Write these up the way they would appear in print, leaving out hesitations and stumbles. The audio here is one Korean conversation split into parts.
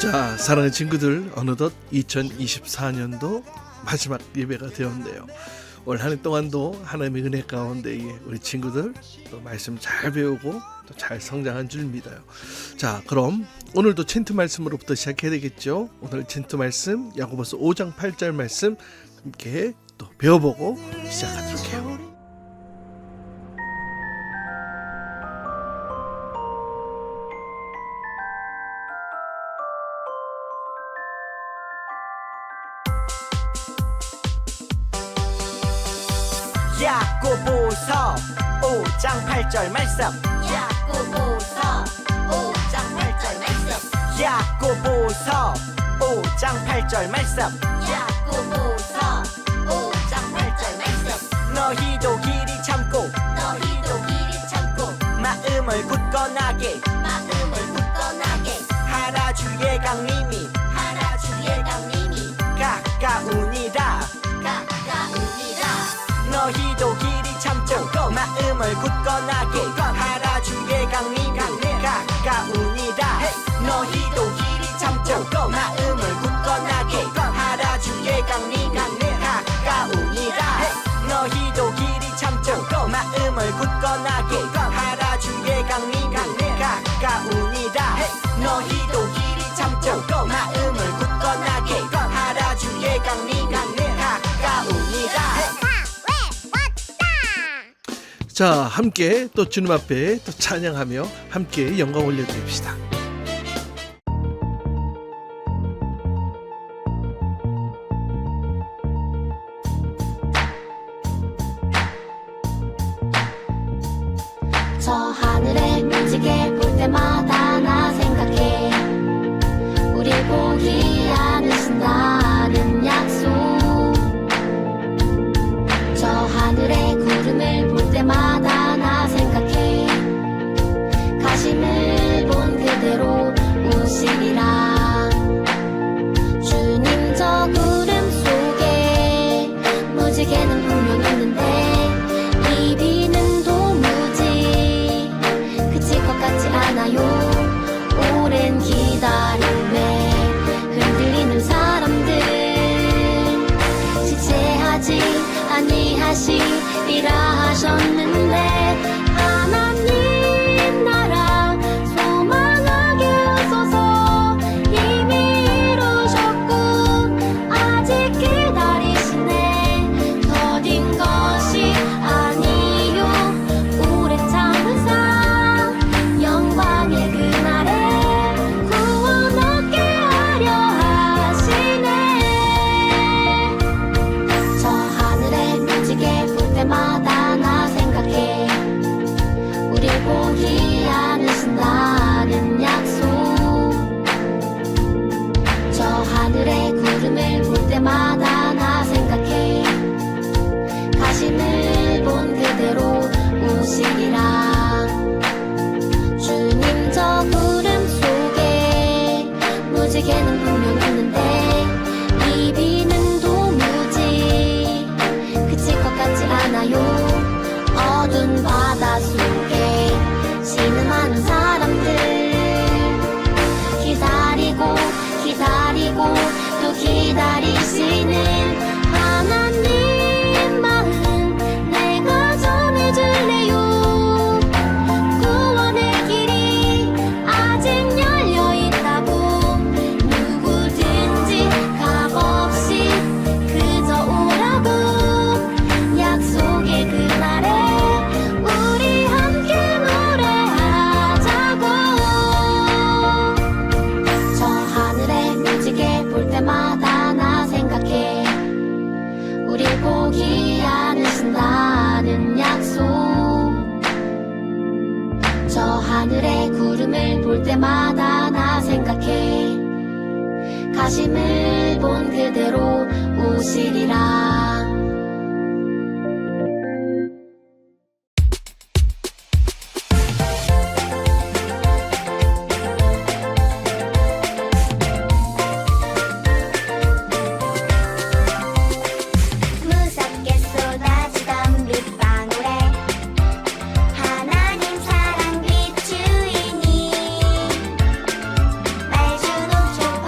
자, 사랑하는 친구들, 어느덧 2024년도 마지막 예배가 되었네요. 올 한 해 동안도 하나님의 은혜 가운데 우리 친구들 또 말씀 잘 배우고 또 잘 성장한 줄 믿어요. 자, 그럼 오늘도 챈트 말씀으로부터 시작해야 되겠죠. 오늘 챈트 말씀 야고보서 5장 8절 말씀 함께 또 배워보고 시작하도록 해요. 야고보서 5장 8절 말씀. 야고보서 5장 8절 말씀. 야고보서 5장 8절 말씀. 야고보서 5장 8절 말씀. 너희도 길이 참고 너희도 길이 참고 마음을 굳건하게 하라. 주의 강림이 하라. 주의 강림이 가까우니라. 너희도 길이 참고 마음을 굳건하게 하라. 주의 강림이 가까우니라. 너희도 길이 참고 마음을 굳건하게 하라. 주의 강림이 가까우니라. 너희도 길이 참고 마음을 굳건하게 하라. 주의 강림이 가까우니라. 너희도 길이 참고 마음을 굳건하게 하라. 주의 강림이 가까우니라. 자, 함께 또 주님 앞에 또 찬양하며 함께 영광 올려드립시다. 저 하늘의 무지개 볼 때마다 나 생각해. 우리 보기 않으신다는 약속. 저 하늘의 구름을 볼 때마다 나 생각해. 가심을 본 그대로 오시리라. 주님 저 구름 속에 무지개는 분명 있는데 이 비는 도무지 그칠 것 같지 않아요. 오랜 기다림에 흔들리는 사람들 지체하지 아니하시리라 하셨는데 하나님 나라 소망하게 하소서. 이미 이루셨고 아직 기다리시네. 더딘 것이 아니요 오래 참은 사 영광의 그날에 구원 얻게 하려 하시네. 저 하늘의 무지개 볼 때마다 나 생각해. 우릴 보기 않으신다는 약속. 저 하늘의 구름을 볼 때마다 나 생각해. 가심을 본 그대로 오시리라. 주님 저 구름 속에 무지개는 분명 있는데 이 비는 도무지 그칠 것 같지 않아요. 어두운 바다 속에 신음하는 사람들 기다리고 또 기다리시는 하나님 마음 내가 전해줄래요. 구원의 길이 아직 열려있다고 누구든지 값없이 그저 오라고. 약속의 그날에 우리 함께 노래하자고. 저 하늘의 무지개 볼 때마다 나 생각해. 우릴 보기 않으신다는 약속. 저 하늘의 구름을 볼 때마다 나 생각해. 가심을 본 그대로 오시리라. 무섭게 쏟아지던 빗방울에 하나님 사랑 비추이니 날 주도 좋아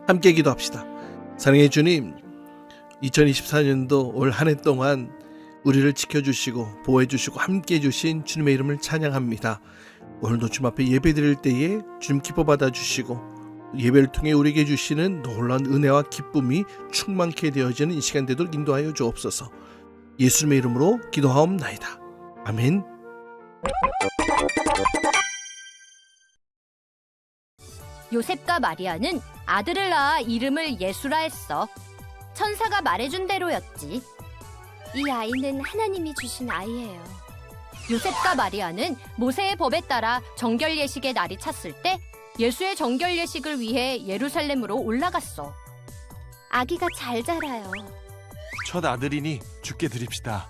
함께 기도합시다. 사랑의 주님, 2024년도 올 한 해 동안 우리를 지켜주시고 보호해주시고 함께해 주신 주님의 이름을 찬양합니다. 오늘도 주님 앞에 예배드릴 때에 주님 기뻐 받아주시고 예배를 통해 우리에게 주시는 놀라운 은혜와 기쁨이 충만케 되어지는 이 시간 되도록 인도하여 주옵소서. 예수님의 이름으로 기도하옵나이다. 아멘. 요셉과 마리아는 아들을 낳아 이름을 예수라 했어. 천사가 말해준 대로였지. 이 아이는 하나님이 주신 아이예요. 요셉과 마리아는 모세의 법에 따라 정결 예식의 날이 찼을 때 예수의 정결 예식을 위해 예루살렘으로 올라갔어. 아기가 잘 자라요. 첫 아들이니 주께 드립시다.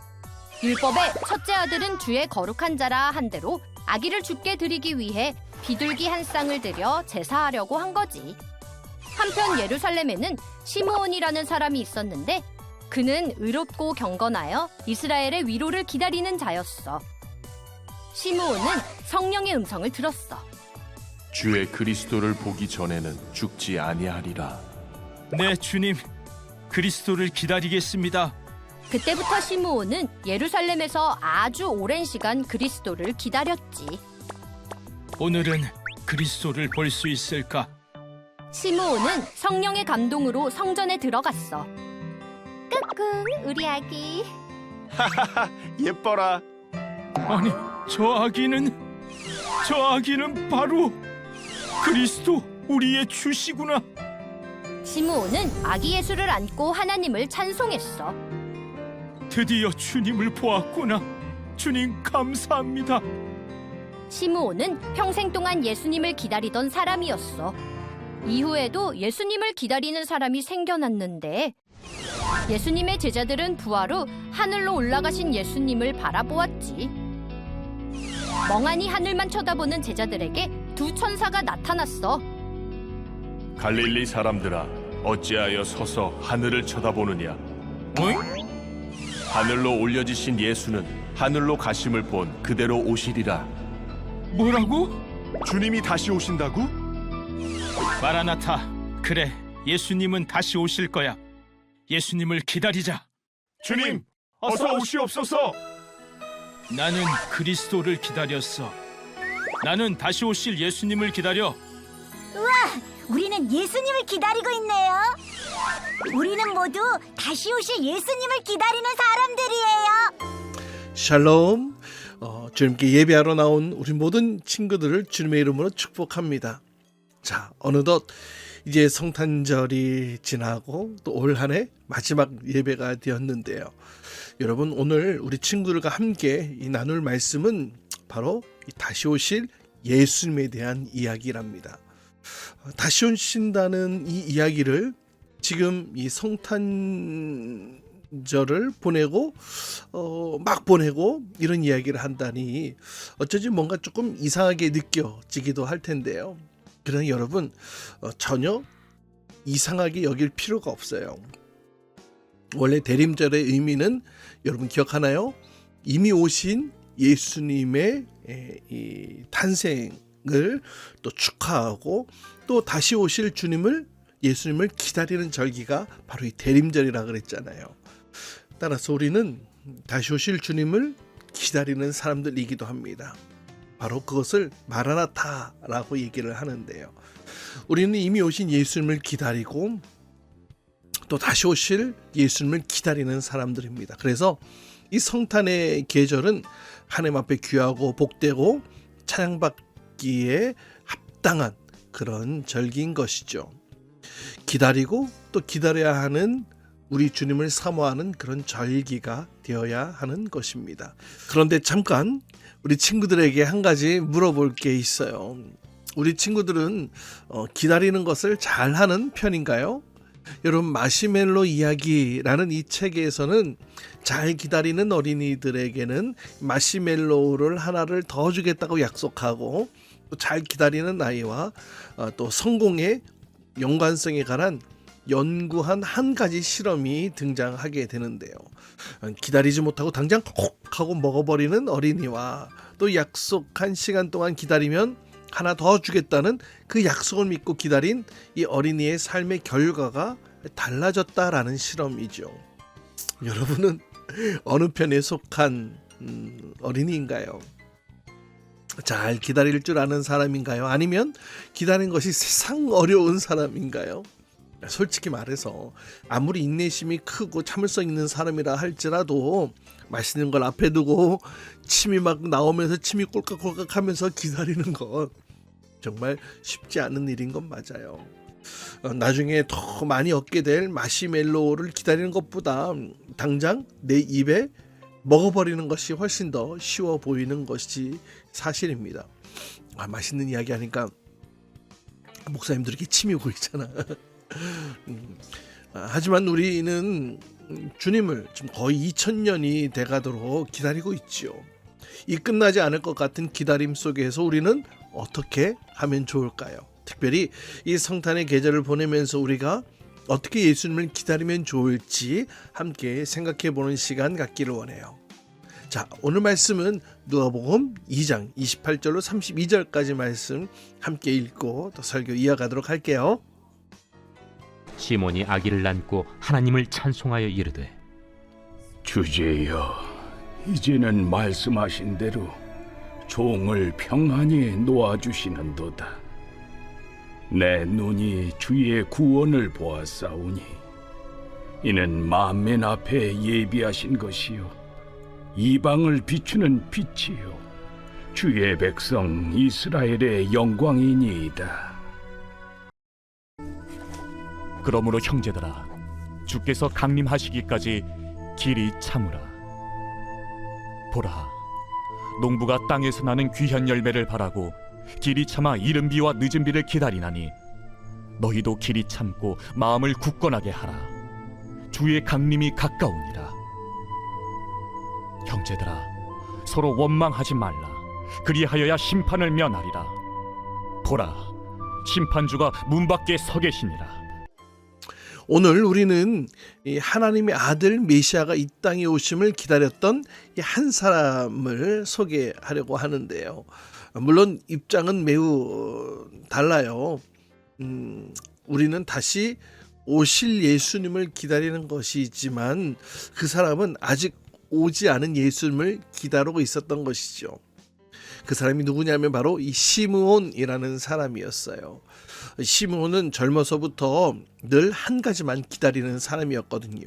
율법의 첫째 아들은 주의 거룩한 자라 한 대로 아기를 주께 드리기 위해 비둘기 한 쌍을 들여 제사하려고 한 거지. 한편 예루살렘에는 시므온이라는 사람이 있었는데 그는 의롭고 경건하여 이스라엘의 위로를 기다리는 자였어. 시므온은 성령의 음성을 들었어. 주의 그리스도를 보기 전에는 죽지 아니하리라. 네, 주님. 그리스도를 기다리겠습니다. 그때부터 시므온은 예루살렘에서 아주 오랜 시간 그리스도를 기다렸지. 오늘은 그리스도를 볼 수 있을까? 시므온은 성령의 감동으로 성전에 들어갔어. 꾹꾹 우리 아기. 예뻐라. 아니, 저 아기는 바로 그리스도 우리의 주시구나. 시므온은 아기 예수를 안고 하나님을 찬송했어. 드디어 주님을 보았구나. 주님 감사합니다. 시므온은 평생 동안 예수님을 기다리던 사람이었어. 이후에도 예수님을 기다리는 사람이 생겨났는데 예수님의 제자들은 부활 후 하늘로 올라가신 예수님을 바라보았지. 멍하니 하늘만 쳐다보는 제자들에게 두 천사가 나타났어. 갈릴리 사람들아, 어찌하여 서서 하늘을 쳐다보느냐? 하늘로 올려지신 예수는 하늘로 가심을 본 그대로 오시리라. 뭐라고? 주님이 다시 오신다고? 마라나타. 그래, 예수님은 다시 오실 거야. 예수님을 기다리자. 주님, 어서 오시옵소서. 나는 그리스도를 기다렸어. 나는 다시 오실 예수님을 기다려. 우리는 예수님을 기다리고 있네요. 우리는 모두 다시 오실 예수님을 기다리는 사람들이에요. 샬롬. 주님께 예배하러 나온 우리 모든 친구들을 주님의 이름으로 축복합니다. 자, 어느덧 이제 성탄절이 지나고 또 올 한 해 마지막 예배가 되었는데요. 여러분, 오늘 우리 친구들과 함께 이 나눌 말씀은 바로 이 다시 오실 예수님에 대한 이야기랍니다. 다시 오신다는 이 이야기를 지금 이 성탄절을 보내고 막 보내고 이런 이야기를 한다니 어쩌지 뭔가 조금 이상하게 느껴지기도 할 텐데요. 그러나 여러분, 전혀 이상하게 여길 필요가 없어요. 원래 대림절의 의미는 여러분 기억하나요? 이미 오신 예수님의 이 탄생을 또 축하하고 또 다시 오실 예수님을 기다리는 절기가 바로 이 대림절이라 그랬잖아요. 따라서 우리는 다시 오실 주님을 기다리는 사람들이기도 합니다. 바로 그것을 마라나타라고 얘기를 하는데요. 우리는 이미 오신 예수님을 기다리고 또 다시 오실 예수님을 기다리는 사람들입니다. 그래서 이 성탄의 계절은 하나님 앞에 귀하고 복되고 찬양받기에 합당한 그런 절기인 것이죠. 기다리고 또 기다려야 하는 우리 주님을 사모하는 그런 절기가 되어야 하는 것입니다. 그런데 잠깐 우리 친구들에게 한 가지 물어볼 게 있어요. 우리 친구들은 기다리는 것을 잘하는 편인가요? 여러분, 마시멜로 이야기라는 이 책에서는 잘 기다리는 어린이들에게는 마시멜로를 하나를 더 주겠다고 약속하고 또 잘 기다리는 아이와 또 성공의 연관성에 관한 연구한 한 가지 실험이 등장하게 되는데요. 기다리지 못하고 당장 콕 하고 먹어버리는 어린이와 또 약속한 시간 동안 기다리면 하나 더 주겠다는 그 약속을 믿고 기다린 이 어린이의 삶의 결과가 달라졌다라는 실험이죠. 여러분은 어느 편에 속한 어린이인가요? 잘 기다릴 줄 아는 사람인가요? 아니면 기다리는 것이 세상 어려운 사람인가요? 솔직히 말해서 아무리 인내심이 크고 참을성 있는 사람이라 할지라도 맛있는 걸 앞에 두고 침이 막 나오면서 침이 꼴깍꼴깍 하면서 기다리는 건 정말 쉽지 않은 일인 건 맞아요. 나중에 더 많이 얻게 될 마시멜로우를 기다리는 것보다 당장 내 입에 먹어버리는 것이 훨씬 더 쉬워 보이는 것이 사실입니다. 맛있는 이야기 하니까 목사님들 이렇게 침이 고이잖아. 하지만 우리는 주님을 지금 거의 2000년이 돼가도록 기다리고 있죠. 이 끝나지 않을 것 같은 기다림 속에서 우리는 어떻게 하면 좋을까요? 특별히 이 성탄의 계절을 보내면서 우리가 어떻게 예수님을 기다리면 좋을지 함께 생각해보는 시간 갖기를 원해요. 자, 오늘 말씀은 누가복음 2장 28절로 32절까지 말씀 함께 읽고 또 설교 이어가도록 할게요. 시몬이 아기를 낳고 하나님을 찬송하여 이르되 주제여, 이제는 말씀하신 대로 종을 평안히 놓아주시는도다. 내 눈이 주의 구원을 보았사오니 이는 만민 앞에 예비하신 것이요 이방을 비추는 빛이요 주의 백성 이스라엘의 영광이니이다. 그러므로 형제들아, 주께서 강림하시기까지 길이 참으라. 보라, 농부가 땅에서 나는 귀한 열매를 바라고 길이 참아 이른 비와 늦은 비를 기다리나니 너희도 길이 참고 마음을 굳건하게 하라. 주의 강림이 가까우니라. 형제들아, 서로 원망하지 말라. 그리하여야 심판을 면하리라. 보라, 심판주가 문 밖에 서 계시니라. 오늘 우리는 이 하나님의 아들 메시아가 이 땅에 오심을 기다렸던 이 한 사람을 소개하려고 하는데요. 물론 입장은 매우 달라요. 우리는 다시 오실 예수님을 기다리는 것이지만 그 사람은 아직 오지 않은 예수님을 기다리고 있었던 것이죠. 그 사람이 누구냐면 바로 이 시므온이라는 사람이었어요. 시므온은 젊어서부터 늘 한 가지만 기다리는 사람이었거든요.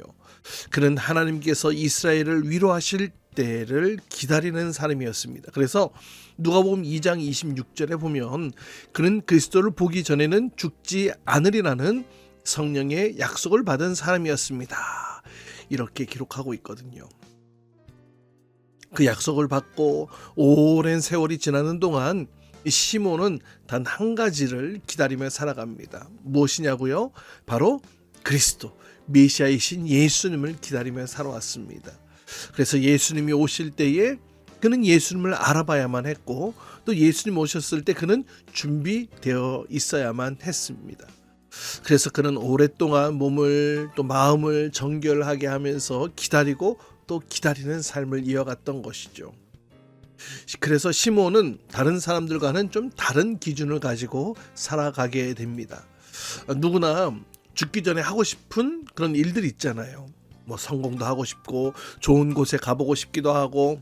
그는 하나님께서 이스라엘을 위로하실 때를 기다리는 사람이었습니다. 그래서 누가복음 2장 26절에 보면 그는 그리스도를 보기 전에는 죽지 않으리라는 성령의 약속을 받은 사람이었습니다. 이렇게 기록하고 있거든요. 그 약속을 받고 오랜 세월이 지나는 동안 시몬은 단 한 가지를 기다리며 살아갑니다. 무엇이냐고요? 바로 그리스도, 메시아이신 예수님을 기다리며 살아왔습니다. 그래서 예수님이 오실 때에 그는 예수님을 알아봐야만 했고 또 예수님 오셨을 때 그는 준비되어 있어야만 했습니다. 그래서 그는 오랫동안 몸을 또 마음을 정결하게 하면서 기다리고 또 기다리는 삶을 이어갔던 것이죠. 그래서 시몬은 다른 사람들과는 좀 다른 기준을 가지고 살아가게 됩니다. 누구나 죽기 전에 하고 싶은 그런 일들이 있잖아요. 뭐 성공도 하고 싶고 좋은 곳에 가보고 싶기도 하고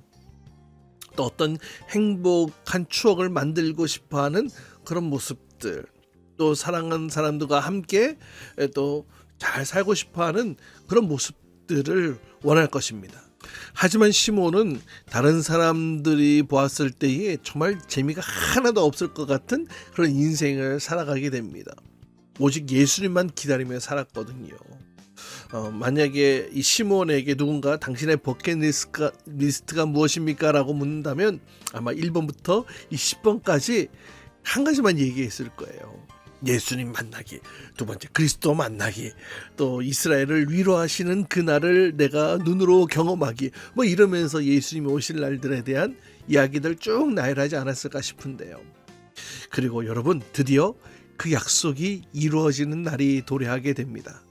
또 어떤 행복한 추억을 만들고 싶어하는 그런 모습들, 또 사랑하는 사람들과 함께 또 잘 살고 싶어하는 그런 모습들을 원할 것입니다. 하지만 시몬은 다른 사람들이 보았을 때에 정말 재미가 하나도 없을 것 같은 그런 인생을 살아가게 됩니다. 오직 예수님만 기다리며 살았거든요. 만약에 이 시몬에게 누군가 당신의 버킷리스트가 무엇입니까? 라고 묻는다면 아마 1번부터 10번까지 한 가지만 얘기했을 거예요. 예수님 만나기, 두 번째 그리스도 만나기, 또 이스라엘을 위로하시는 그날을 내가 눈으로 경험하기, 뭐 이러면서 예수님이 오실 날들에 대한 이야기들 쭉 나열하지 않았을까 싶은데요. 그리고 여러분, 드디어 그 약속이 이루어지는 날이 도래하게 됩니다.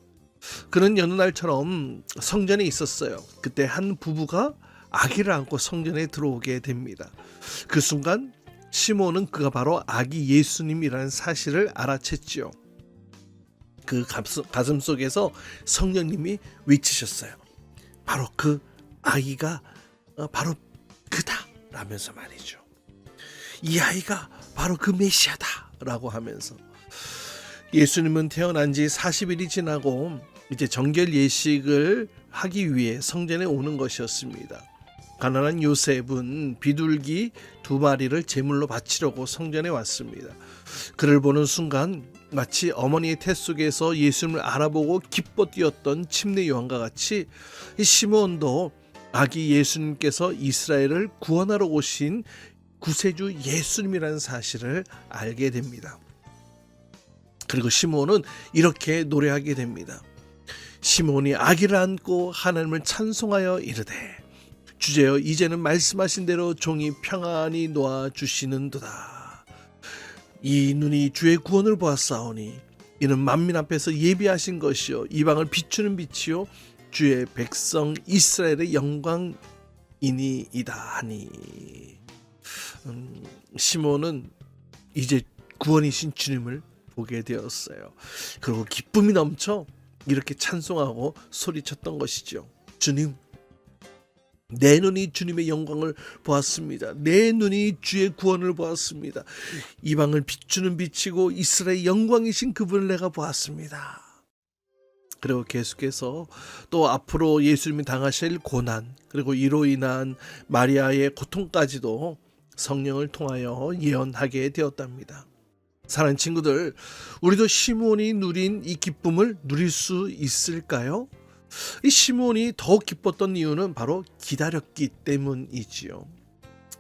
그는 여느 날처럼 성전에 있었어요. 그때 한 부부가 아기를 안고 성전에 들어오게 됩니다. 그 순간 시몬은 그가 바로 아기 예수님이라는 사실을 알아챘지요. 그 가슴 속에서 성령님이 외치셨어요. 바로 그 아이가 바로 그다 라면서 말이죠. 이 아이가 바로 그 메시아다 라고 하면서 예수님은 태어난 지 40일이 지나고 이제 정결 예식을 하기 위해 성전에 오는 것이었습니다. 가난한 요셉은 비둘기 2마리를 제물로 바치려고 성전에 왔습니다. 그를 보는 순간 마치 어머니의 태 속에서 예수님을 알아보고 기뻐 뛰었던 침례 요한과 같이 이 시몬도 아기 예수님께서 이스라엘을 구원하러 오신 구세주 예수님이라는 사실을 알게 됩니다. 그리고 시몬은 이렇게 노래하게 됩니다. 시몬이 아기를 안고 하나님을 찬송하여 이르되 주제여 이제는 말씀하신 대로 종이 평안히 놓아주시는도다. 이 눈이 주의 구원을 보았사오니 이는 만민 앞에서 예비하신 것이요 이방을 비추는 빛이요 주의 백성 이스라엘의 영광이니이다 하니. 시몬은 이제 구원이신 주님을 보게 되었어요. 그리고 기쁨이 넘쳐 이렇게 찬송하고 소리쳤던 것이죠. 주님, 내 눈이 주님의 영광을 보았습니다. 내 눈이 주의 구원을 보았습니다. 이방을 비추는 빛이고 이스라엘의 영광이신 그분을 내가 보았습니다. 그리고 계속해서 또 앞으로 예수님이 당하실 고난, 그리고 이로 인한 마리아의 고통까지도 성령을 통하여 예언하게 되었답니다. 사랑하는 친구들, 우리도 시몬이 누린 이 기쁨을 누릴 수 있을까요? 이 시몬이 더욱 기뻤던 이유는 바로 기다렸기 때문이지요.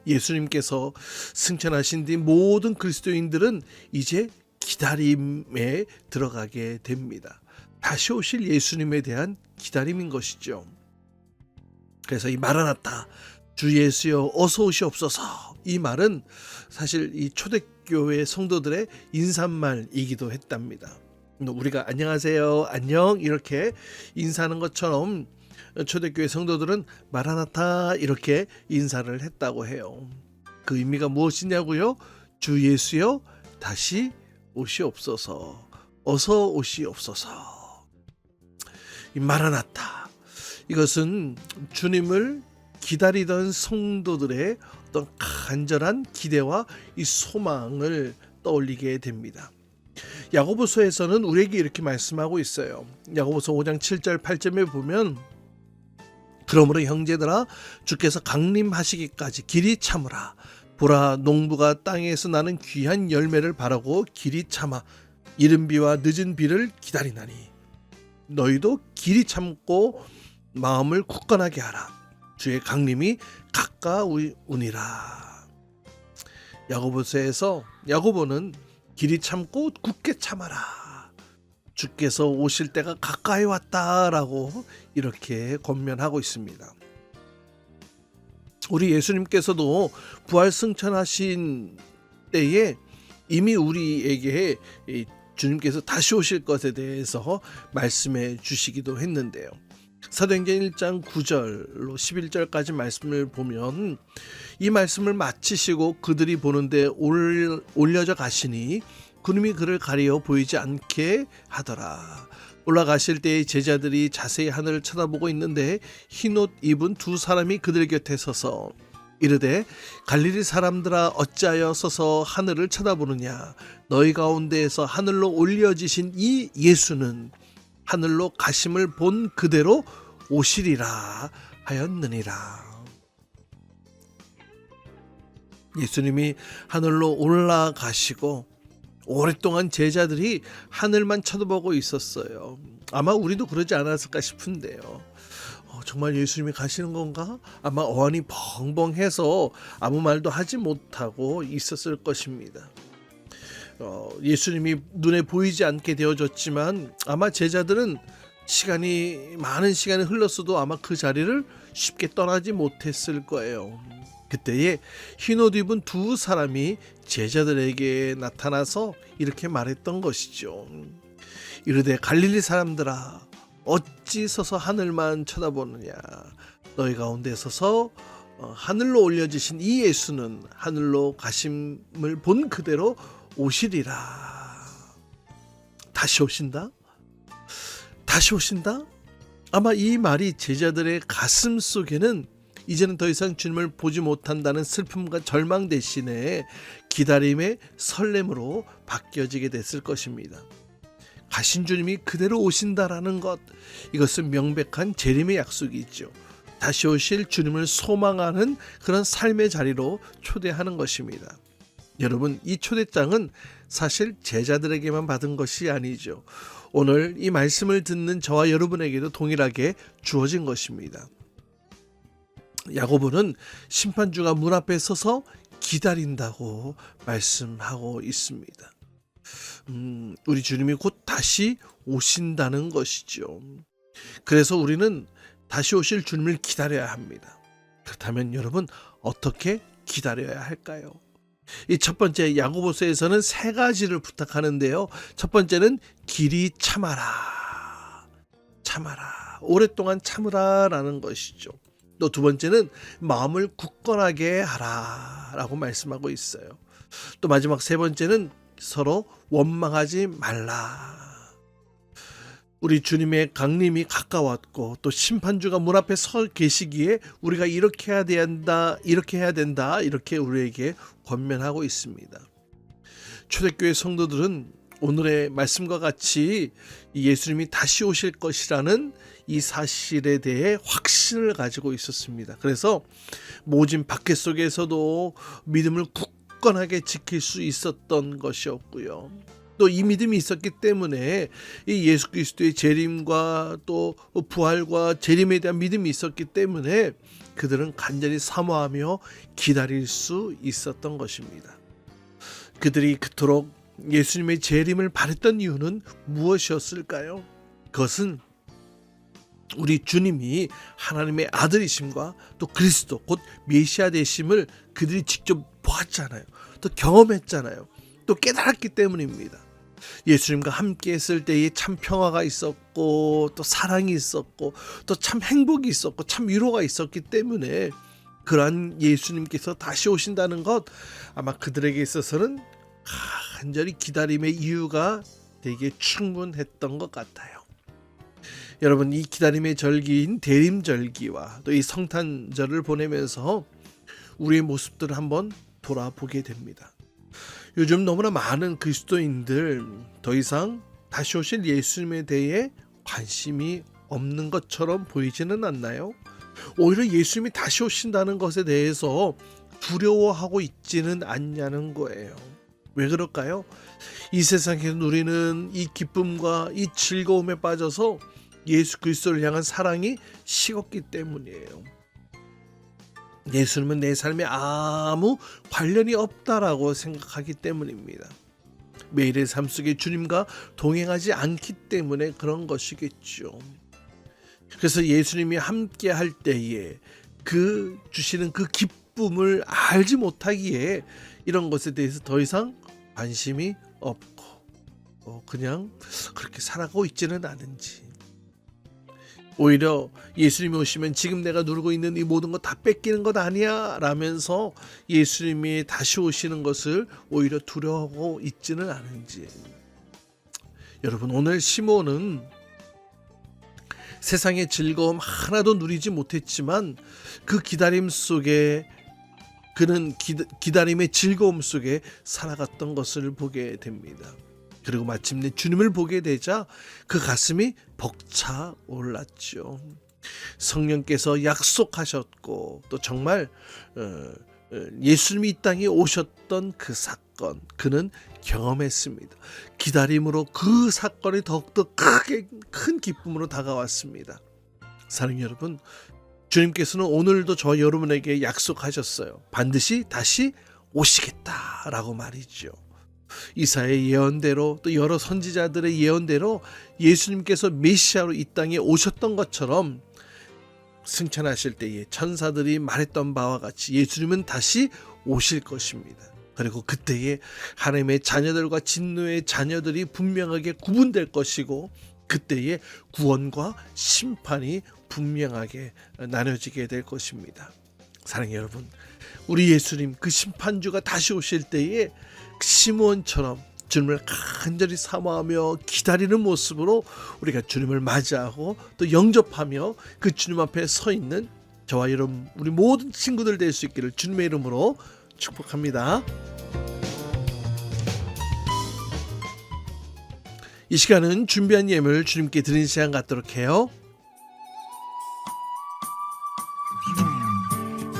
예수님께서 승천하신 뒤 모든 그리스도인들은 이제 기다림에 들어가게 됩니다. 다시 오실 예수님에 대한 기다림인 것이죠. 그래서 이 마라나타, 주 예수여 어서 오시옵소서, 이 말은 사실 이 초대교회 성도들의 인사말이기도 했답니다. 우리가 안녕하세요, 안녕 이렇게 인사하는 것처럼 초대교회 성도들은 마라나타 이렇게 인사를 했다고 해요. 그 의미가 무엇이냐고요? 주 예수여 다시 오시옵소서, 어서 오시옵소서. 이 마라나타, 이것은 주님을 기다리던 성도들의 어떤 간절한 기대와 이 소망을 떠올리게 됩니다. 야고보서에서는 우리에게 이렇게 말씀하고 있어요. 야고보서 5장 7절 8절에 보면 그러므로 형제들아 주께서 강림하시기까지 길이 참으라. 보라 농부가 땅에서 나는 귀한 열매를 바라고 길이 참아 이른 비와 늦은 비를 기다리나니 너희도 길이 참고 마음을 굳건하게 하라. 주의 강림이 가까우니라. 야고보서에서 야고보는 길이 참고 굳게 참아라. 주께서 오실 때가 가까이 왔다라고 이렇게 권면하고 있습니다. 우리 예수님께서도 부활 승천하신 때에 이미 우리에게 주님께서 다시 오실 것에 대해서 말씀해 주시기도 했는데요. 사도행전 1장 9절로 11절까지 말씀을 보면 이 말씀을 마치시고 그들이 보는데 올려져 가시니 구름이 그를 가리어 보이지 않게 하더라. 올라가실 때에 제자들이 자세히 하늘을 쳐다보고 있는데 흰옷 입은 두 사람이 그들 곁에 서서 이르되 갈릴리 사람들아 어찌하여 서서 하늘을 쳐다보느냐. 너희 가운데에서 하늘로 올려지신 이 예수는 하늘로 가심을 본 그대로 오시리라 하였느니라. 예수님이 하늘로 올라가시고 오랫동안 제자들이 하늘만 쳐다보고 있었어요. 아마 우리도 그러지 않았을까 싶은데요. 정말 예수님이 가시는 건가? 아마 어안이 벙벙해서 아무 말도 하지 못하고 있었을 것입니다. 예수님이 눈에 보이지 않게 되어졌지만 아마 제자들은 많은 시간이 흘렀어도 아마 그 자리를 쉽게 떠나지 못했을 거예요. 그때에 흰옷 입은 두 사람이 제자들에게 나타나서 이렇게 말했던 것이죠. 이르되 갈릴리 사람들아 어찌 서서 하늘만 쳐다보느냐. 너희 가운데 서서 하늘로 올려지신 이 예수는 하늘로 가심을 본 그대로 오시리라. 다시 오신다? 다시 오신다? 아마 이 말이 제자들의 가슴 속에는 이제는 더 이상 주님을 보지 못한다는 슬픔과 절망 대신에 기다림의 설렘으로 바뀌어지게 됐을 것입니다. 가신 주님이 그대로 오신다라는 것, 이것은 명백한 재림의 약속이죠. 다시 오실 주님을 소망하는 그런 삶의 자리로 초대하는 것입니다. 여러분, 이 초대장은 사실 제자들에게만 받은 것이 아니죠. 오늘 이 말씀을 듣는 저와 여러분에게도 동일하게 주어진 것입니다. 야고보는 심판주가 문 앞에 서서 기다린다고 말씀하고 있습니다. 우리 주님이 곧 다시 오신다는 것이죠. 그래서 우리는 다시 오실 주님을 기다려야 합니다. 그렇다면 여러분, 어떻게 기다려야 할까요? 이 첫 번째 야고보서에서는 세 가지를 부탁하는데요. 첫 번째는 길이 참아라. 참아라. 오랫동안 참으라라는 것이죠. 또 두 번째는 마음을 굳건하게 하라 라고 말씀하고 있어요. 또 마지막 세 번째는 서로 원망하지 말라. 우리 주님의 강림이 가까웠고 또 심판주가 문 앞에 서 계시기에 우리가 이렇게 해야 된다, 이렇게 해야 된다, 이렇게 우리에게 권면하고 있습니다. 초대교회 성도들은 오늘의 말씀과 같이 예수님이 다시 오실 것이라는 이 사실에 대해 확신을 가지고 있었습니다. 그래서 모진 박해 속에서도 믿음을 굳건하게 지킬 수 있었던 것이었고요. 또 이 믿음이 있었기 때문에 이 예수 그리스도의 재림과 또 부활과 재림에 대한 믿음이 있었기 때문에 그들은 간절히 사모하며 기다릴 수 있었던 것입니다. 그들이 그토록 예수님의 재림을 바랬던 이유는 무엇이었을까요? 그것은 우리 주님이 하나님의 아들이심과 또 그리스도 곧 메시아 되심을 그들이 직접 보았잖아요. 또 경험했잖아요. 또 깨달았기 때문입니다. 예수님과 함께 했을 때에 참 평화가 있었고 또 사랑이 있었고 또 참 행복이 있었고 참 위로가 있었기 때문에 그러한 예수님께서 다시 오신다는 것, 아마 그들에게 있어서는 간절히 기다림의 이유가 되게 충분했던 것 같아요. 여러분, 이 기다림의 절기인 대림절기와 또 이 성탄절을 보내면서 우리의 모습들을 한번 돌아보게 됩니다. 요즘 너무나 많은 그리스도인들 더 이상 다시 오실 예수님에 대해 관심이 없는 것처럼 보이지는 않나요? 오히려 예수님이 다시 오신다는 것에 대해서 두려워하고 있지는 않냐는 거예요. 왜 그럴까요? 이 세상에서 누리는 이 기쁨과 이 즐거움에 빠져서 예수 그리스도를 향한 사랑이 식었기 때문이에요. 예수님은 내 삶에 아무 관련이 없다라고 생각하기 때문입니다. 매일의 삶 속에 주님과 동행하지 않기 때문에 그런 것이겠죠. 그래서 예수님이 함께 할 때에 그 주시는 그 기쁨을 알지 못하기에 이런 것에 대해서 더 이상 관심이 없고 그냥 그렇게 살아가고 있지는 않은지, 오히려 예수님이 오시면 지금 내가 누리고 있는 이 모든 거 다 뺏기는 것 아니야 라면서 예수님이 다시 오시는 것을 오히려 두려워하고 있지는 않은지. 여러분, 오늘 시몬은 세상의 즐거움 하나도 누리지 못했지만 그 기다림 속에 그는 기다림의 즐거움 속에 살아갔던 것을 보게 됩니다. 그리고 마침내 주님을 보게 되자 그 가슴이 벅차 올랐죠. 성령께서 약속하셨고 또 정말 예수님이 이 땅에 오셨던 그 사건, 그는 경험했습니다. 기다림으로 그 사건이 더욱더 큰 기쁨으로 다가왔습니다. 사랑하는 여러분, 주님께서는 오늘도 저와 여러분에게 약속하셨어요. 반드시 다시 오시겠다라고 말이죠. 이사야의 예언대로 또 여러 선지자들의 예언대로 예수님께서 메시아로 이 땅에 오셨던 것처럼 승천하실 때에 천사들이 말했던 바와 같이 예수님은 다시 오실 것입니다. 그리고 그때에 하나님의 자녀들과 진노의 자녀들이 분명하게 구분될 것이고 그때에 구원과 심판이 분명하게 나눠지게 될 것입니다. 사랑해 여러분, 우리 예수님 그 심판주가 다시 오실 때에 시므온처럼 주님을 간절히 사모하며 기다리는 모습으로 우리가 주님을 맞이하고 또 영접하며 그 주님 앞에 서 있는 저와 여러분, 우리 모든 친구들 될 수 있기를 주님의 이름으로 축복합니다. 이 시간은 준비한 예물 주님께 드리는 시간 갖도록 해요.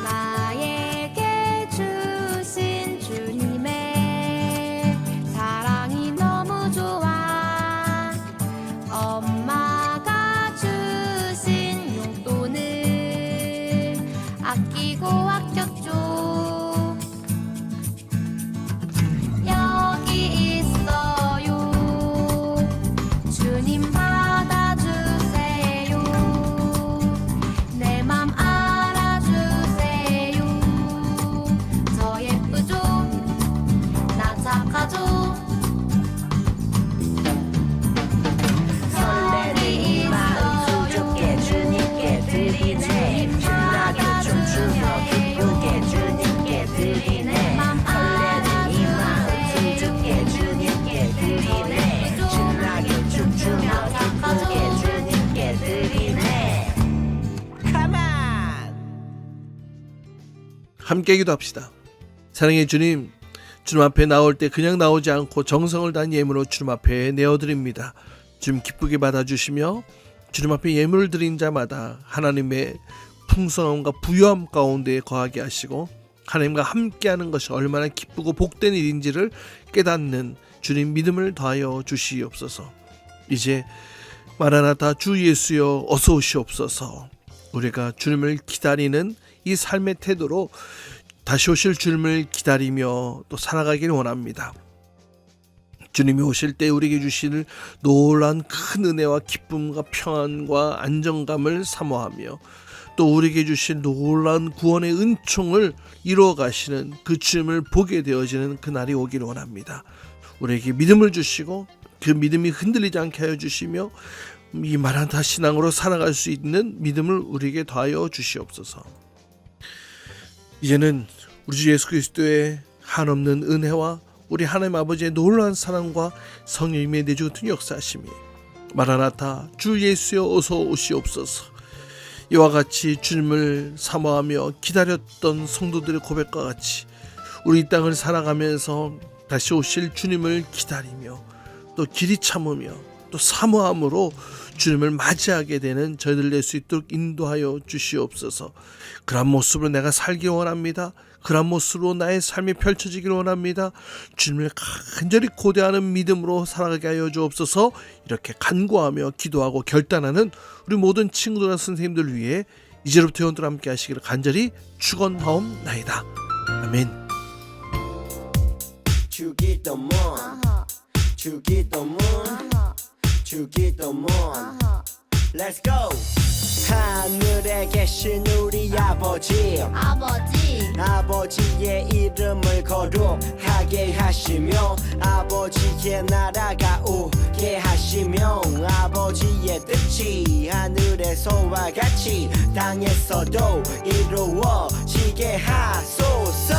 나에게 주신 주님의 사랑이 너무 좋아. 엄마가 주신 용돈을 아끼고 아꼈죠. 여기 있어요. 주님 받아주세요. 내 맘 알아주세요. 저 예쁘죠? 나 착하죠? 설레는 이 마음 주께 주님께 드리네. 신나게 춤추며 기쁘게 주님께 드리네. 설레는 이 마음 주께 주님께 드리네. 신나게 춤추며 기쁘게 주님께 드리네. Come on! 함께 기도합시다. 사랑의 주님, 주님 앞에 나올 때 그냥 나오지 않고 정성을 다한 예물로 주님 앞에 내어드립니다. 주님 기쁘게 받아주시며 주님 앞에 예물을 드린 자마다 하나님의 풍성함과 부유함 가운데 거하게 하시고 하나님과 함께하는 것이 얼마나 기쁘고 복된 일인지를 깨닫는 주님 믿음을 더하여 주시옵소서. 이제 마라나타 주 예수여 어서 오시옵소서. 우리가 주님을 기다리는 이 삶의 태도로 다시 오실 주님을 기다리며 또 살아가길 원합니다. 주님이 오실 때 우리에게 주실 놀라운 큰 은혜와 기쁨과 평안과 안정감을 사모하며 또 우리에게 주실 놀라운 구원의 은총을 이루어 가시는 그 주님을 보게 되어지는 그날이 오기를 원합니다. 우리에게 믿음을 주시고 그 믿음이 흔들리지 않게 하여 주시며 이 마라나타 신앙으로 살아갈 수 있는 믿음을 우리에게 더하여 주시옵소서. 이제는 우리 주 예수 그리스도의 한없는 은혜와 우리 하나님 아버지의 놀라운 사랑과 성령님의 내주 같은 역사하심이 마라나타 주 예수여 어서 오시옵소서. 이와 같이 주님을 사모하며 기다렸던 성도들의 고백과 같이 우리 이 땅을 살아가면서 다시 오실 주님을 기다리며 또 길이 참으며 또 사모함으로 주님을 맞이하게 되는 저희들 될 수 있도록 인도하여 주시옵소서. 그런 모습으로 내가 살기 원합니다. 그런 모습으로 나의 삶이 펼쳐지기를 원합니다. 주님을 간절히 고대하는 믿음으로 살아가게 하여 주옵소서. 이렇게 간구하며 기도하고 결단하는 우리 모든 친구들과 선생님들 위해 이제부터 영원토록 함께 하시기를 간절히 축원하옵나이다. 아멘. 주기도문 주기도문 주기도문 Let's go! 하늘에 계신 우리 아버지 아버지의 이름을 거룩하게 하시며 아버지의 나라가 오게 하시며 아버지의 뜻이 하늘에서와 같이 땅에서도 이루어지게 하소서.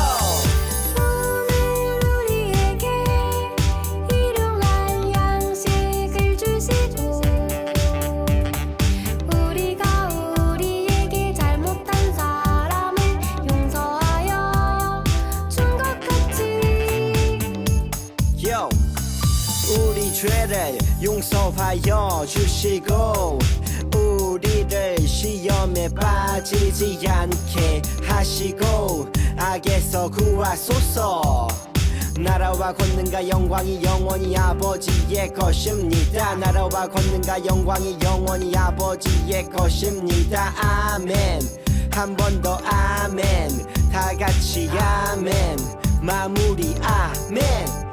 우리 죄를 용서하여 주시고 우리를 시험에 빠지지 않게 하시고 악에서 구하소서. 나라와 권능과 영광이 영원히 아버지의 것입니다. 나라와 권능과 영광이 영원히 아버지의 것입니다. 아멘. 한 번 더 아멘. 다 같이 아멘. 마무리 아멘.